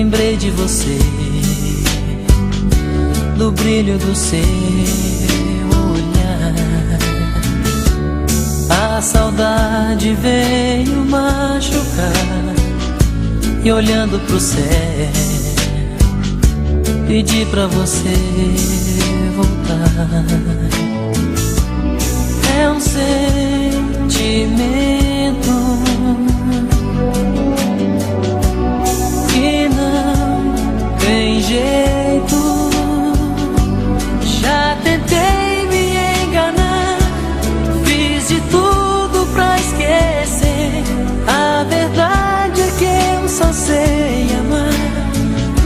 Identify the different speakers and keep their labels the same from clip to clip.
Speaker 1: Lembrei de você, do brilho do seu olhar. A saudade veio machucar, e olhando pro céu pedi pra você voltar. É um sentimento que não tem jeito. Já tentei me enganar, fiz de tudo pra esquecer. A verdade é que eu só sei amar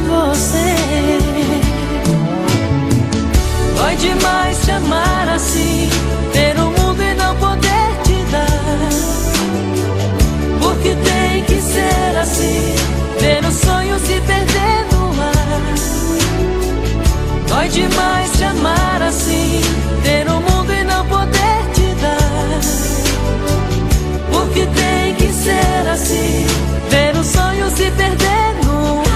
Speaker 1: você. Dói demais te amar assim, ter o mundo e não poder te dar. Porque tem que ser assim, ver o sonho se perder no ar. Dói demais te amar assim, ter o mundo e não poder te dar. Porque tem que ser assim, ver o sonho se perder no ar.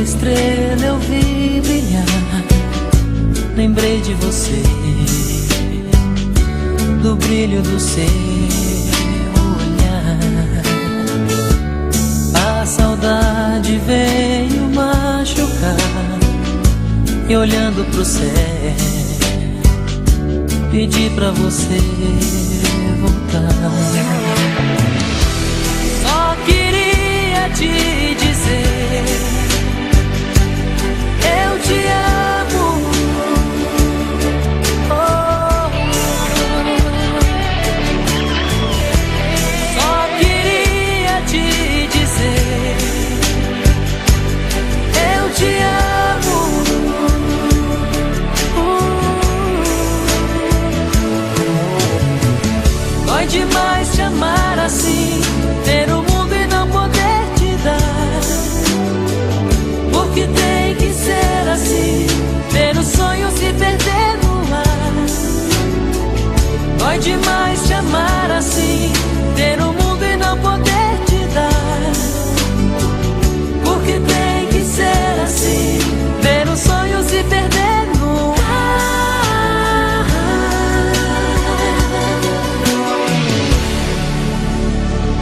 Speaker 1: Estrela eu vi brilhar, lembrei de você, do brilho do seu olhar. A saudade veio machucar, e olhando pro céu pedi pra você voltar.